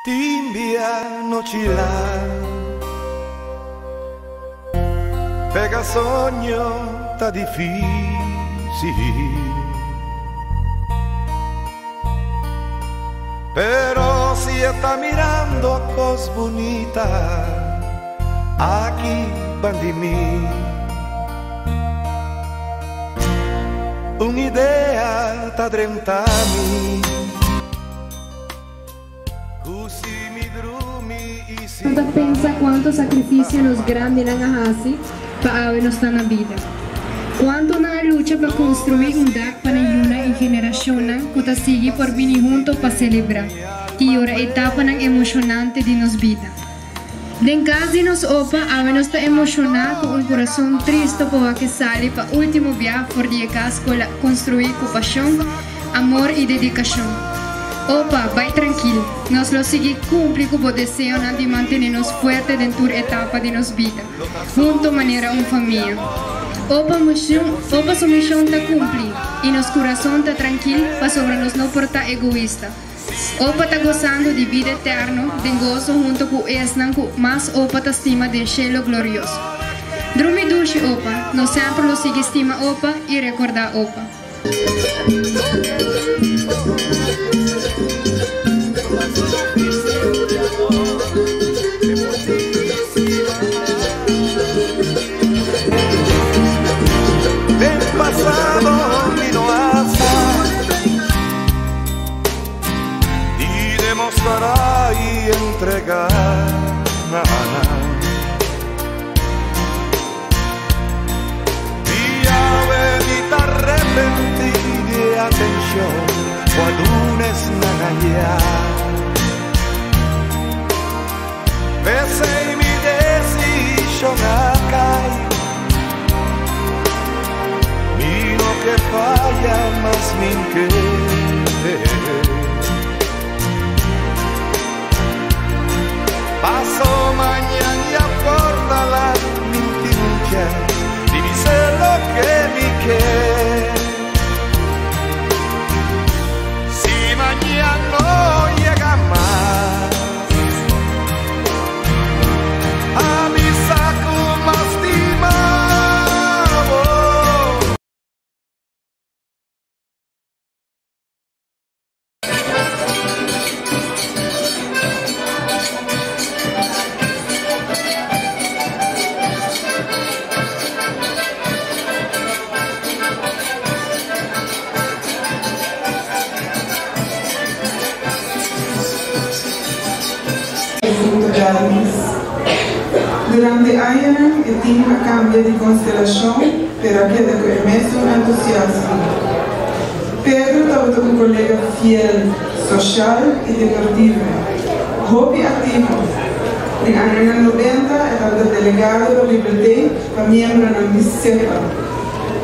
Timbia no chilar, pega sogno tá difícil, pero si está mirando a cosas bonitas, aquí van de mí. Una idea tá drentami. Quando pensa quanto sacrifício nos grandes não fazem para nós estar na vida. Quanto na luta para construir dak para uma geração que está sigue por vir junto para celebrar. Que ora etapa nang emocionante de nos vida. Den caso nos opa a nós está emocionado com coração triste por que sale para último viaje por dia que a escola construir com paixão, amor e dedicação. Opa, vai tranquilo, nós lo seguimos cumprir com o desejo de manter-nos fortes dentro da etapa de nossa vida, junto maneira uma família. Opa, sua missão está cumprir e nosso coração está tranquilo para sobre nós não portar egoísta. Opa está gozando de vida eterna, de gozo junto com esnan que mais opa está estima do cielo glorioso. Drumi dushi opa, nós sempre lo sigue estima opa e recordar opa. Del pasado vino hasta y demostrará y entregar. Y a venita arrepentir de atención cuando un es nanaya. Pensei mi decisión acá. Que falla más min que paso mañana y acorda la mintinucha divise lo que mi que si mañana no llega más avisa con más estima. Durante anos, eu tive a cambio de constelação, pero aquele que é mesmo entusiasmo. Pedro estava com um colega fiel, social e deportivo, hobby ativo. Em anos 90, estava delegado da biblioteca para membro da MISCEPA.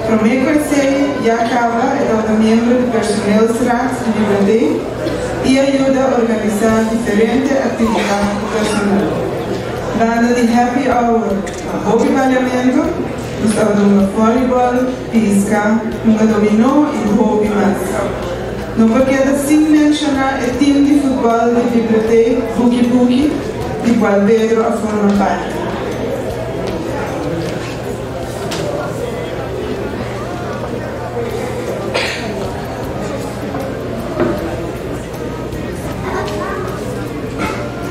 Para me conhecer, já acaba, estava membro do personal SRAX da biblioteca e ajuda a organizar diferentes atividades personais. Banda de happy hour, hobby balhamento, estava no voleibol, pisca, nunca dominou e hobby mais. Não pode sem mencionar o time de futebol da biblioteca Buki Buki, de qual Pedro a forma parte.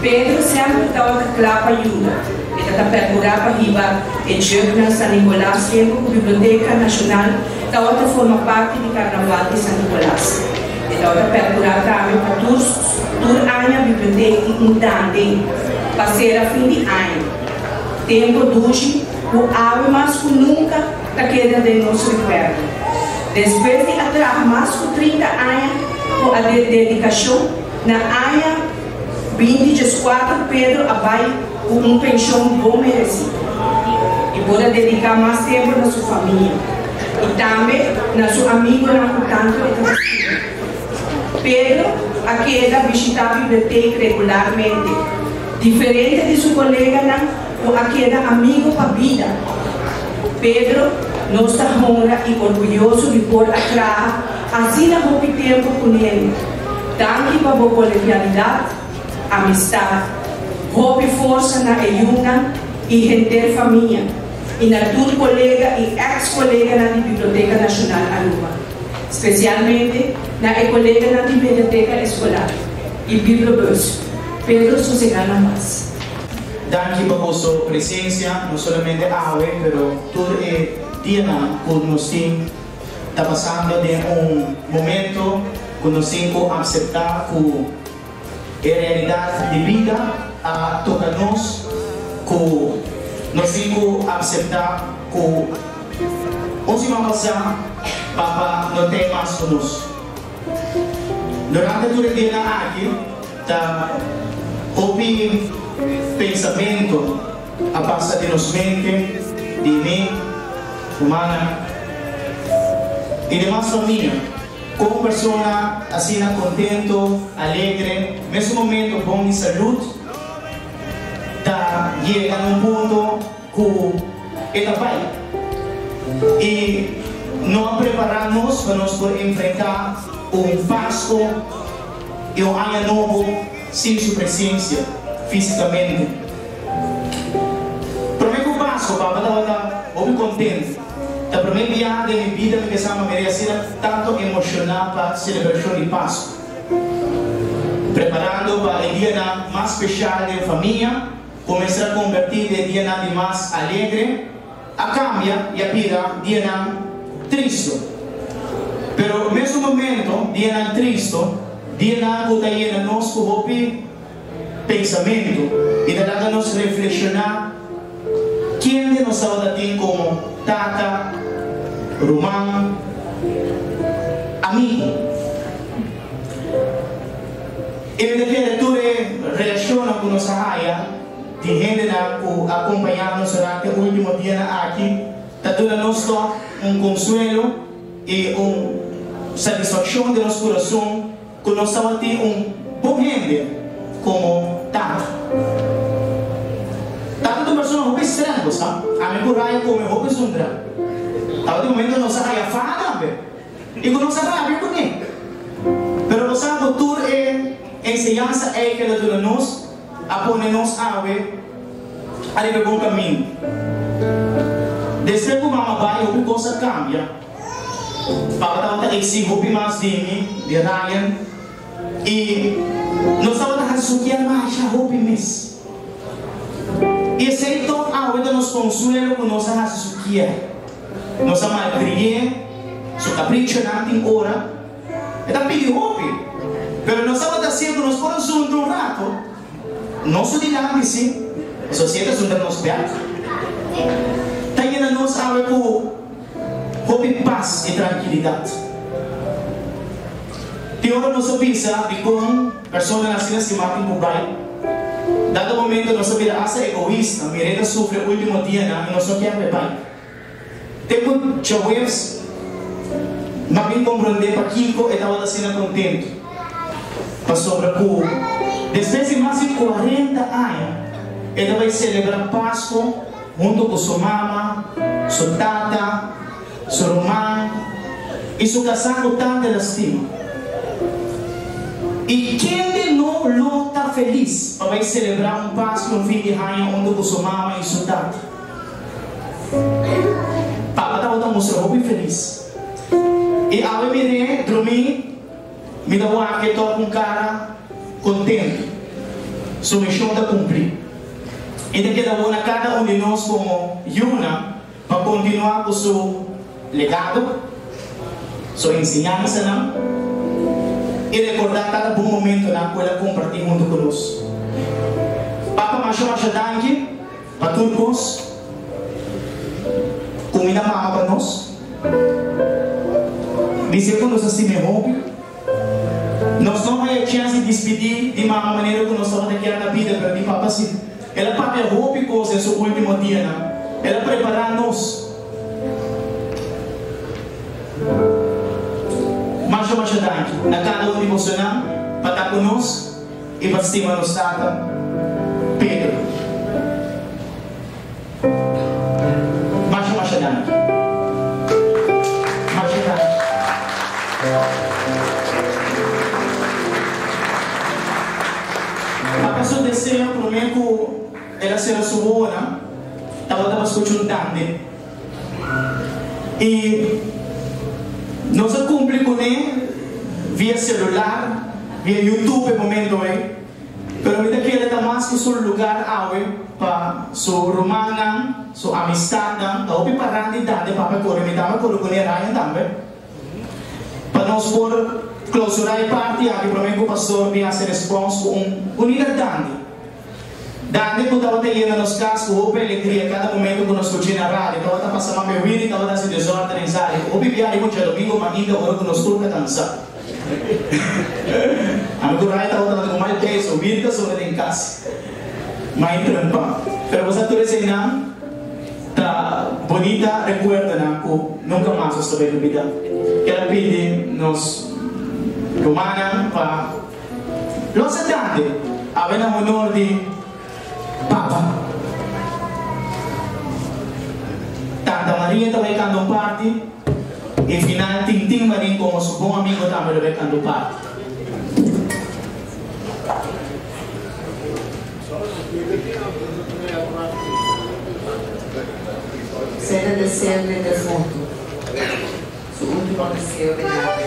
Pedro sempre estava lá para ajuda. Ele estava procurando para riba e jogo na São Nicolás, sempre a Biblioteca Nacional estava a formar parte do Carnaval de São Nicolás. Ele estava procurando também para todo ano a biblioteca entende para ser a fim de ano. Tempo hoje, o algo mais que nunca está querendo de nosso recuerdo. Depois de atrás mais de 30 anos, com a dedicação na área 24, Pedro vai com pensão bom merecido e pode dedicar mais tempo na sua família e também na sua amiga na tanto de Pedro aqui visita a biblioteca regularmente, diferente de seu colega ou aquele amigo para a vida. Pedro não está honra e orgulhoso de pôr atrás assim há pouco tempo com ele. Tanto para a colegialidade amistad, hope e força na ayuna e render família, e na tua colega e ex-colega na Biblioteca Nacional Aruba, especialmente na colega na Biblioteca Escolar e Bibliobus, Pedro Susegana Mas. Danke por sua presença, não somente ave, pero todo é dia quando nós está passando de momento quando nós temos que aceitar que a realidade de vida a toca-nos, que nós temos que aceitar que onde vamos passar, Papa não tem mais conosco. Durante todo o dia aqui, está ouvindo pensamento a passar de nos mente, de mim, humana e de mais família. Como pessoa assim contento, alegre, nesse momento bom de saúde, está chegando a um ponto que está bem. E nós preparamos para nós poder enfrentar Páscoa e ano novo sem sua presença fisicamente. Primeiro Páscoa, Papa estava muito contente. A primeira viagem da minha vida me pensava merecer tanto emocional para a celebração de Páscoa. Preparando para o dia mais especial da família, começar a convertir o dia mais alegre, a cambia e a vida dia triste. Pero no mesmo momento, dia triste, dia que está lleno nós com pensamento e da nos reflexionar quem de nós tem como tata, romano, amigo. E daquela altura relaciona com nossa área de gente que acompanhamos durante o último dia aqui, está dando-nos consuelo e satisfação de nosso coração que nós temos bom gente como Tata. Tata tu persona hope estranho, sabe? A minha coragem como hope sundra. Tava de momento não sabe a fada, be. E quando não sabe a ver com ele. Pero não sabe o tour é ensinança é que ela dura nos, apone-nos a ver a ir bom caminho. Desde que o mama vai, o coisa cambia. Papa tava exige hope mais de mim, de Ryan. E nós estamos na suqueira mais a roupa mesmo. E esse então a hora nos consuelo com nossa suqueira. Nossa mãe criou, seu capricho não tem hora. É da pedir roupa. Mas nós estamos fazendo nos corações de rato. Nosso dilema sim. A sociedade sunda nos perto. Tem na nossa hora com roupa, paz e tranquilidade. Tem hora nós pensa de como pessoas nascidas se matam por pai. Dado momento nós vida asa egoísta, merenda sofre o último dia e nós só queremos pai. Tem chavos, mas bem compreender para Kiko e estava sendo contente. Para sobrepor, depois de mais de 40 anos, ele vai celebrar Páscoa junto com sua mama, sua tata, sua irmã e seu casado tanto lastima. E quem de nós não está feliz para celebrar Páscoa no fim de ano junto com sua mama e sua tata? Papa estava mostrando muito feliz. E ao me dormir, me dá uma que estou com cara contente. Sua missão está cumprida. E daqui da boa cada de nós como Yuna para continuar com seu legado, sua ensinança, e recordar cada bom momento na qual ela compartilha junto conosco. Papa macho danke para todos. Comida mama para nós. Dizer que nós assim melhor. Nós não vai a chance de despedir de uma maneira que nós estamos aqui na vida, para de Papa assim. Ela paga roupa e coisa no seu último dia, não? Ela prepara nós. Macho danke na cada de você para estar conosco e para estimar nos tata Pedro. Macho danke. Macho danke. Apa su deseo, por ejemplo, era ser su buena, estaba escuchando. Y no se cumple con él vía celular, vía YouTube en momento ahí. Pero mira que era más que su lugar para su romana, su amistad, para parranti dante para correr, me daba con el rayo también. Para nos por clausurar el party, aquí por ejemplo pastor me hace response con unidad dante. Dante quando estava tendo nos cascos, houve alegria cada momento que nós curtimos a rádio, estava passando a minha vida e estava dando desordem em sala. Houve viagem muito domingo, mas ainda agora que nós todos cansamos. A minha rádio estava dando com mais peso, vida sobre em casa. Mas ainda não pá. Pero você toda essa não tá bonita, recuerda não que nunca mais estou bem vida. Quero pedir nos romana para los Dante, avendo o honor de Papa. Tanta Maria estava becando um party e final Tintin Marinho como seu bom amigo também becando um party. Será deseo de defunto. Su último deseo de nave.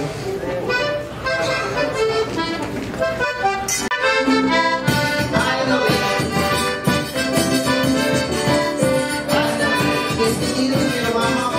Despedida, mi firma.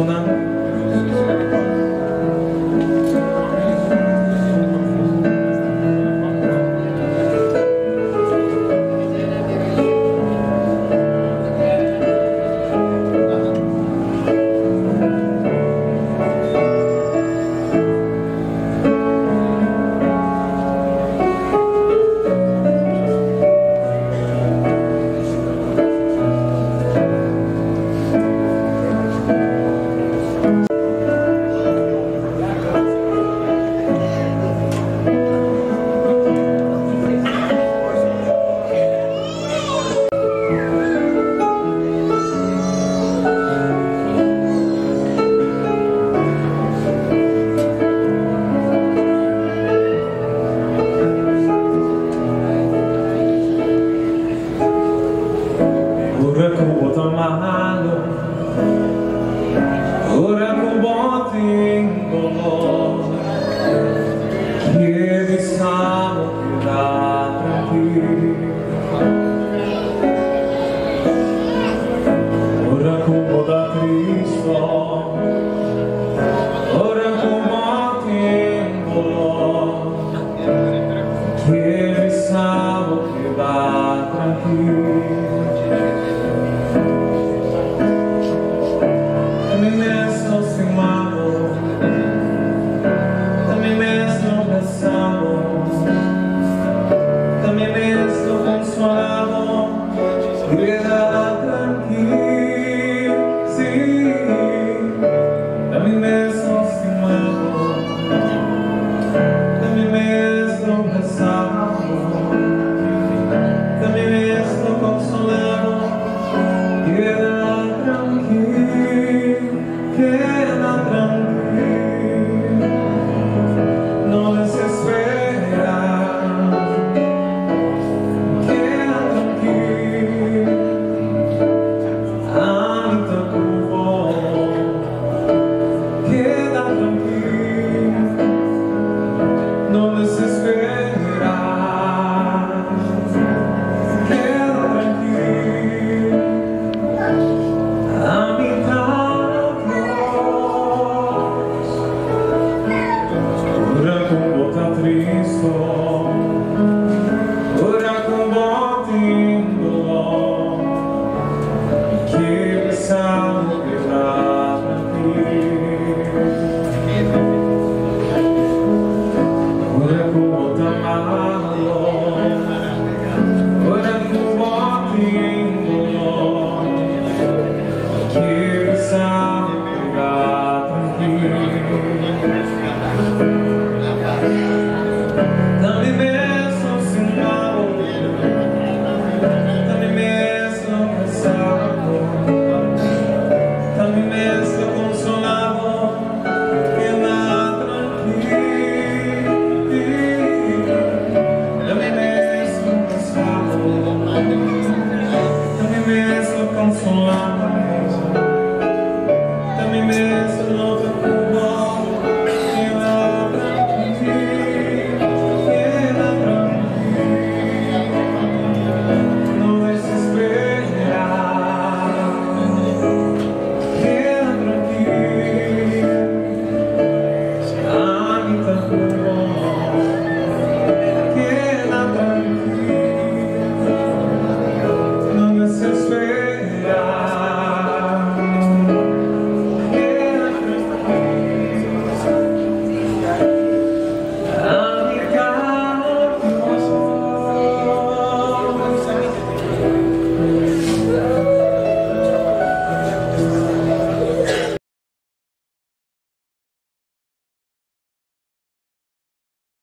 na. Ora con botín dolor, que diciamo che da tranquillo. Ora con boda Cristo, ora con botín dolor, que diciamo che da tranquillo. Queda tranquilo, sí, también me